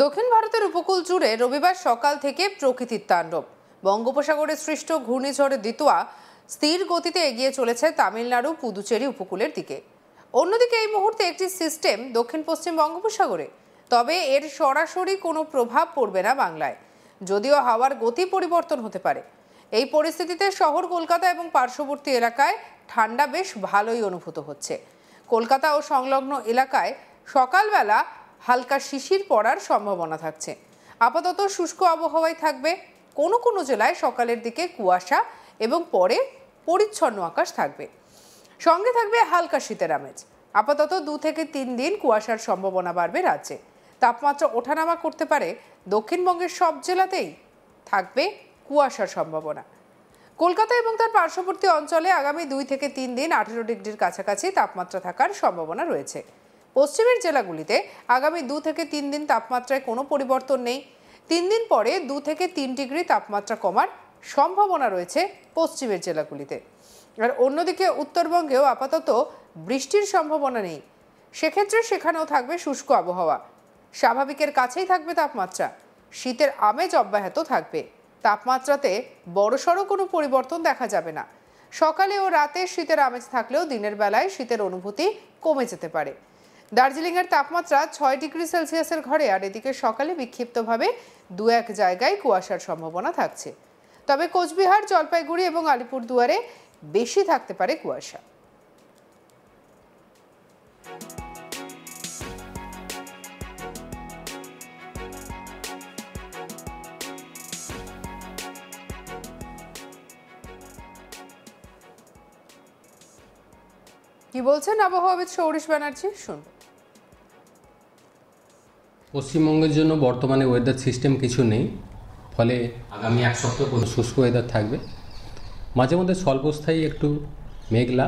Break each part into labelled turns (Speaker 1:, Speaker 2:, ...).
Speaker 1: দক্ষিণ ভারতের উপকূল জুড়ে রবিবার সকাল থেকে প্রকৃতির তাণ্ডব। বঙ্গোপসাগরে সৃষ্ট ঘূর্ণিঝড় দিতোয়া স্থির গতিতে এগিয়ে চলেছে তামিলনাড়ু পুদুচেরি উপকূলের দিকে। অন্যদিকে এই মুহূর্তে একটি সিস্টেম দক্ষিণ পশ্চিম বঙ্গোপসাগরে, তবে এর সরাসরি কোনো প্রভাব পড়বে না বাংলায়, যদিও হাওয়ার গতি পরিবর্তন হতে পারে। এই পরিস্থিতিতে শহর কলকাতা এবং পার্শ্ববর্তী এলাকায় ঠান্ডা বেশ ভালোই অনুভূত হচ্ছে। কলকাতা ও সংলগ্ন এলাকায় সকালবেলা হালকা শিশির পড়ার সম্ভাবনা থাকছে। আপাতত শুষ্ক আবহাওয়ায় থাকবে। কোনো কোনো জেলায় সকালের দিকে কুয়াশা এবং পরে পরিচ্ছন্ন আকাশ থাকবে। সঙ্গে থাকবে হালকা শীতের আমেজ। আপাতত 2 থেকে 3 দিন কুয়াশার সম্ভাবনা বাড়বে রাজ্যে। তাপমাত্রা ওঠানামা করতে পারে। দক্ষিণবঙ্গের সব জেলাতেই থাকবে কুয়াশার সম্ভাবনা। কলকাতা এবং তার পার্শ্ববর্তী অঞ্চলে আগামী 2 থেকে 3 দিন 18 ডিগ্রির কাছাকাছি তাপমাত্রা থাকার সম্ভাবনা রয়েছে। পশ্চিমের জেলাগুলিতে আগামী 2 থেকে 3 দিন তাপমাত্রায় কোনো পরিবর্তন নেই। 3 দিন পরে 2 থেকে 3 ডিগ্রি তাপমাত্রা কমার সম্ভাবনা রয়েছে পশ্চিমের জেলাগুলিতে। আর অন্যদিকে উত্তরবঙ্গেও আপাতত বৃষ্টির সম্ভাবনা নেই। সেক্ষেত্রে সেখানেও থাকবে শুষ্ক আবহাওয়া। স্বাভাবিকের কাছেই থাকবে তাপমাত্রা। শীতের আমেজ অব্যাহত থাকবে। তাপমাত্রাতে বড়সড় কোনো পরিবর্তন দেখা যাবে না। সকালে ও রাতে শীতের আমেজ থাকলেও দিনের বেলায় শীতের অনুভূতি কমে যেতে পারে। দার্জিলিংয়ের তাপমাত্রা 6 ডিগ্রি সেলসিয়াসের ঘরে, আর এদিকে সকালে বিক্ষিপ্তভাবে 2-1 জায়গায় কুয়াশার সম্ভাবনা থাকছে। তবে কোচবিহার, জলপাইগুড়ি এবং আলিপুরদুয়ারে বেশি থাকতে পারে কুয়াশা। কি বলছেন আবহাওয়াবিদ সৌরিশ ব্যানার্জি, শুনুন।
Speaker 2: পশ্চিমবঙ্গের জন্য বর্তমানে ওয়েদার সিস্টেম কিছু নেই, ফলে আগামী এক সপ্তাহ শুষ্ক ওয়েদার থাকবে। মাঝে মধ্যে স্বল্পস্থায়ী একটু মেঘলা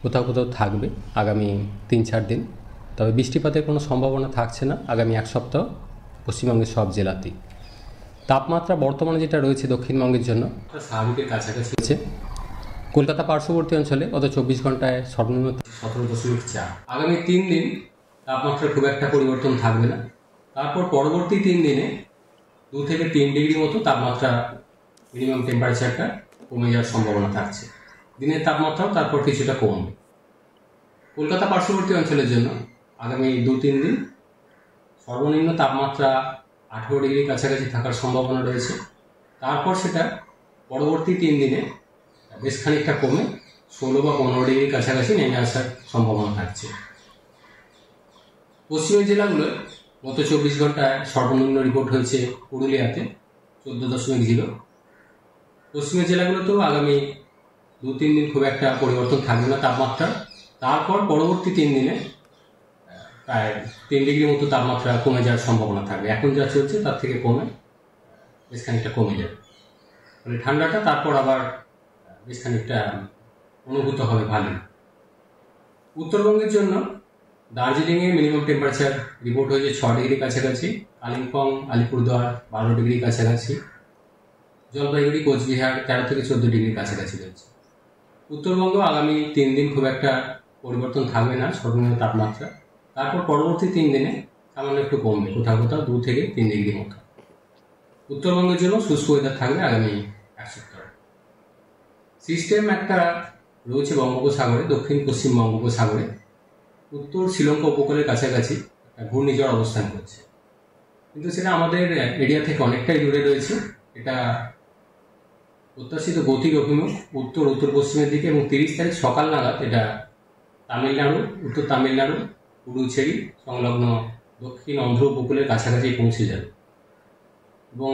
Speaker 2: কোথাও কোথাও থাকবে আগামী 3-4 দিন। তবে বৃষ্টিপাতের কোনো সম্ভাবনা থাকছে না আগামী এক সপ্তাহ পশ্চিমবঙ্গের সব জেলাতেই। তাপমাত্রা বর্তমানে যেটা রয়েছে দক্ষিণবঙ্গের জন্য স্বাভাবিকের কাছাকাছি আছে। কলকাতা পার্শ্ববর্তী অঞ্চলে গত 24 ঘন্টায় সর্বনিম্ন 17.4। আগামী 3 দিন তাপমাত্রার খুব একটা পরিবর্তন থাকবে না। তারপর পরবর্তী 3 দিনে 2 থেকে 3 ডিগ্রি মতো তাপমাত্রা মিনিমাম টেম্পারেচারটা কমে যাওয়ার সম্ভাবনা থাকছে। দিনের তাপমাত্রাও তারপর কিছুটা কমবে। কলকাতা পার্শ্ববর্তী অঞ্চলের জন্য আগামী 2-3 দিন সর্বনিম্ন তাপমাত্রা 18 ডিগ্রির কাছাকাছি থাকার সম্ভাবনা রয়েছে। তারপর সেটা পরবর্তী 3 দিনে বেশ খানিকটা কমে 16 বা 15 ডিগ্রির কাছাকাছি নেমে আসার সম্ভাবনা থাকছে। পশ্চিমের জেলাগুলোয় গত 24 ঘন্টায় সর্বনিম্ন রিপোর্ট হয়েছে পুরুলিয়াতে 14.0। পশ্চিমের জেলাগুলোতেও আগামী 2-3 দিন খুব একটা পরিবর্তন থাকবে না তাপমাত্রা। তারপর পরবর্তী 3 দিনে প্রায় 3 ডিগ্রি মতো তাপমাত্রা কমে যাওয়ার সম্ভাবনা থাকবে। এখন যা চলছে তার থেকে কমে বেশ খানিকটা কমে যাবে, ফলে ঠান্ডাটা তারপর আবার বেশ খানিকটা অনুভূত হবে ভালো। উত্তরবঙ্গের জন্য দার্জিলিংয়ে মিনিমাম টেম্পারেচার রিপোর্ট হয়েছে 6 ডিগ্রি কাছাকাছি, কালিম্পং, আলিপুরদুয়ার 12 ডিগ্রি কাছাকাছি, জলপাইগুড়ি, কোচবিহার 13 থেকে 14 ডিগ্রি কাছাকাছি রয়েছে। উত্তরবঙ্গ আগামী 3 দিন খুব একটা পরিবর্তন থাকবে না সর্বনিম্ন তাপমাত্রা। তারপর পরবর্তী 3 দিনে সামান্য একটু কমবে, কোথাও কোথাও 2 থেকে 3 ডিগ্রি মতো। উত্তরবঙ্গের জন্য শুষ্ক ওয়েদার থাকবে আগামী এক সপ্তাহ। সিস্টেম একটা রয়েছে বঙ্গোপসাগরে, দক্ষিণ পশ্চিম বঙ্গোপসাগরে উত্তর শ্রীলঙ্কা উপকূলের কাছাকাছি ঘূর্ণিঝড় অবস্থান করছে, কিন্তু সেটা আমাদের এরিয়া থেকে অনেকটাই দূরে রয়েছে। এটা প্রত্যাশিত গতির অভিমুখ উত্তর উত্তর পশ্চিমের দিকে, এবং 30 তারিখ সকাল নাগাদ এটা তামিলনাড়ু, উত্তর তামিলনাড়ু, পুডুচেরি সংলগ্ন দক্ষিণ অন্ধ্র উপকূলের কাছাকাছি পৌঁছে যাবে। এবং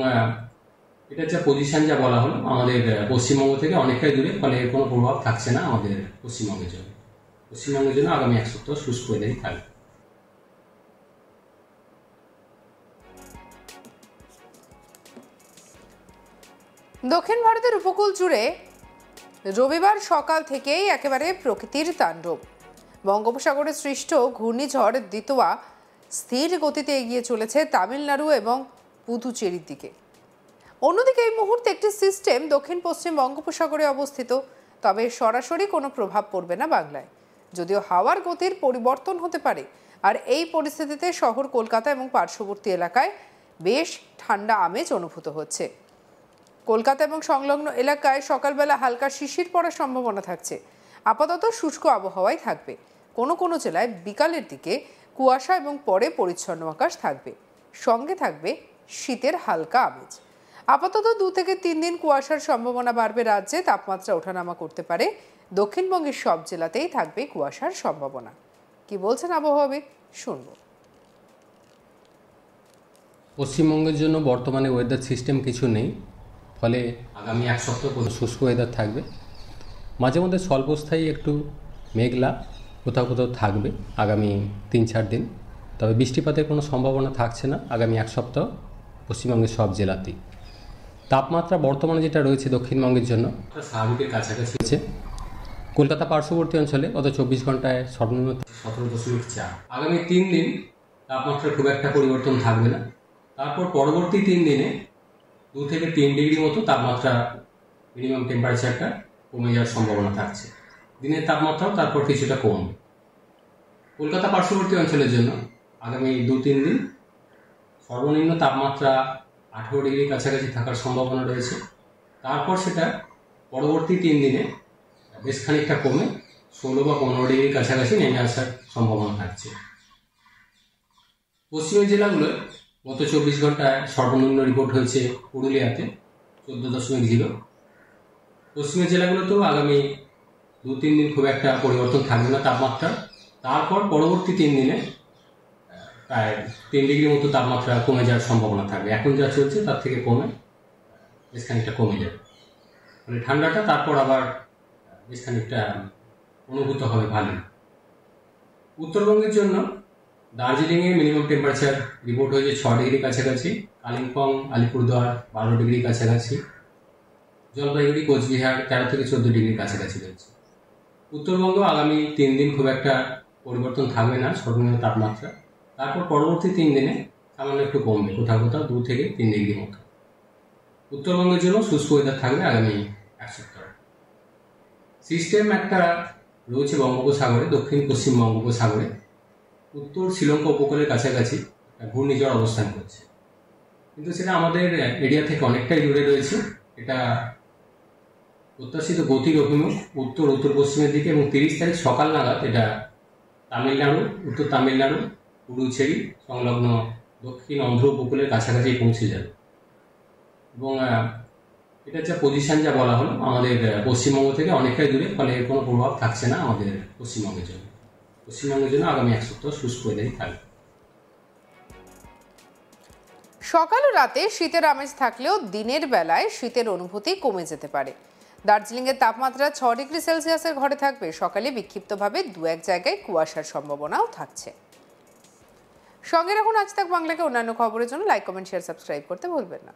Speaker 2: এটা যা পজিশন যা বলা হলো আমাদের পশ্চিমবঙ্গ থেকে অনেকটাই দূরে, ফলে এর কোনো প্রভাব থাকছে না আমাদের পশ্চিমবঙ্গের জন্য। পশ্চিমবঙ্গের জন্য আগামী এক সপ্তাহ শুষ্ক ওয়েদারই থাকবে।
Speaker 1: দক্ষিণ ভারতের উপকূল জুড়ে রবিবার সকাল থেকেই একেবারে প্রকৃতির তাণ্ডব। বঙ্গোপসাগরে সৃষ্ট ঘূর্ণিঝড় দিতোয়া স্থির গতিতে এগিয়ে চলেছে তামিলনাড়ু এবং পুদুচেরির দিকে। অন্যদিকে এই মুহূর্তে একটি সিস্টেম দক্ষিণ পশ্চিম বঙ্গোপসাগরে অবস্থিত, তবে সরাসরি কোনো প্রভাব পড়বে না বাংলায়, যদিও হাওয়ার গতির পরিবর্তন হতে পারে। আর এই পরিস্থিতিতে শহর কলকাতা এবং পার্শ্ববর্তী এলাকায় বেশ ঠান্ডা আমেজ অনুভূত হচ্ছে। কলকাতা এবং সংলগ্ন এলাকায় সকালবেলা হালকা শিশির পড়ার সম্ভাবনা থাকছে। আপাতত শুষ্ক আবহাওয়াই থাকবে। কোনো কোনো জেলায় বিকালের দিকে কুয়াশা এবং পরে পরিচ্ছন্ন আকাশ থাকবে। সঙ্গে থাকবে শীতের হালকা আমেজ। আপাতত 2 থেকে 3 দিন কুয়াশার সম্ভাবনা বাড়বে। রাজ্যে তাপমাত্রা ওঠানামা করতে পারে। দক্ষিণবঙ্গের সব জেলাতেই থাকবে কুয়াশার সম্ভাবনা। কি বলছেন আবহাওয়াবিদ, শুনব।
Speaker 2: পশ্চিমবঙ্গের জন্য বর্তমানে ওয়েদার সিস্টেম কিছু নেই, ফলে আগামী এক সপ্তাহ শুষ্ক ওয়েদার থাকবে। মাঝে মধ্যে স্বল্পস্থায়ী একটু মেঘলা কোথাও কোথাও থাকবে আগামী 3-4 দিন। তবে বৃষ্টিপাতের কোনো সম্ভাবনা থাকছে না আগামী এক সপ্তাহ পশ্চিমবঙ্গের সব জেলাতেই। তাপমাত্রা বর্তমানে যেটা রয়েছে দক্ষিণবঙ্গের জন্য স্বাভাবিকের কাছাকাছি আছে। কলকাতা পার্শ্ববর্তী অঞ্চলে গত 24 ঘন্টায় সর্বনিম্ন 17.4। আগামী 3 দিন তাপমাত্রার খুব একটা পরিবর্তন থাকবে না। তারপর পরবর্তী 3 দিনে 2 থেকে 3 ডিগ্রি মতো তাপমাত্রা মিনিমাম টেম্পারেচারটা কমে যাওয়ার সম্ভাবনা থাকছে। দিনের তাপমাত্রাও তারপর কিছুটা কমবে। কলকাতা পার্শ্ববর্তী অঞ্চলের জন্য আগামী 2-3 দিন সর্বনিম্ন তাপমাত্রা 18 ডিগ্রির কাছাকাছি থাকার সম্ভাবনা রয়েছে। তারপর সেটা পরবর্তী 3 দিনে বেশ খানিকটা কমে 16 বা 15 ডিগ্রির কাছাকাছি নেমে আসার সম্ভাবনা থাকছে। পশ্চিমের জেলাগুলোয় গত 24 ঘন্টায় সর্বনিম্ন রিপোর্ট হয়েছে পুরুলিয়াতে 14.0। পশ্চিমের জেলাগুলোতেও আগামী 2-3 দিন খুব একটা পরিবর্তন থাকবে না তাপমাত্রা। তারপর পরবর্তী 3 দিনে প্রায় 3 ডিগ্রি মতো তাপমাত্রা কমে যাওয়ার সম্ভাবনা থাকবে। এখন যা চলছে তার থেকে কমে বেশ খানিকটা কমে যাবে, মানে ঠান্ডাটা তারপর আবার বেশ খানিকটা অনুভূত হবে ভালো। উত্তরবঙ্গের জন্য দার্জিলিংয়ে মিনিমাম টেম্পারেচার রিপোর্ট হয়েছে 6 ডিগ্রি কাছাকাছি, কালিম্পং আলিপুরদুয়ার 12 ডিগ্রি কাছাকাছি, জলপাইগুড়ি কোচবিহার 13 থেকে 14 ডিগ্রি কাছাকাছি রয়েছে। উত্তরবঙ্গ আগামী 3 দিন খুব একটা পরিবর্তন থাকবে না সর্বনিম্ন তাপমাত্রা। তারপর পরবর্তী 3 দিনে সামান্য একটু কমবে, কোথাও কোথাও 2 থেকে 3 ডিগ্রি মতো। উত্তরবঙ্গের জন্য শুষ্ক ওয়েদার থাকবে আগামী এক সপ্তাহ। সিস্টেম একটা রয়েছে বঙ্গোপসাগরে, দক্ষিণ পশ্চিম বঙ্গোপসাগরে উত্তর শ্রীলঙ্কা উপকূলের কাছাকাছি ঘূর্ণিঝড় অবস্থান করছে, কিন্তু সেটা আমাদের এরিয়া থেকে অনেকটাই দূরে রয়েছে। এটা প্রত্যাশিত গতির অভিমুখ উত্তর উত্তর পশ্চিমের দিকে, এবং 30 তারিখ সকাল নাগাদ এটা তামিলনাড়ু, উত্তর তামিলনাড়ু, পুডুচেরি সংলগ্ন দক্ষিণ অন্ধ্র উপকূলের কাছাকাছি পৌঁছে যাবে। এবং এটা যা পজিশন যা বলা হলো আমাদের পশ্চিমবঙ্গ থেকে অনেকটাই দূরে, ফলে এর কোনো প্রভাব থাকছে না আমাদের পশ্চিমবঙ্গের জন্য। পশ্চিমবঙ্গের জন্য আগামী এক সপ্তাহ শুষ্ক ওয়েদারই থাকবে।
Speaker 1: সকাল ও রাতে শীতের আমেজ থাকলেও দিনের বেলায় শীতের অনুভূতি কমে যেতে পারে। দার্জিলিংয়ের তাপমাত্রা 6 ডিগ্রি সেলসিয়াসের ঘরে থাকবে। সকালে বিক্ষিপ্তভাবে 2-1 জায়গায় কুয়াশার সম্ভাবনাও থাকছে। সঙ্গে রাখুন আজ তাক বাংলাকে। অন্যান্য খবরের জন্য লাইক, কমেন্ট, শেয়ার, সাবস্ক্রাইব করতে ভুলবেন না।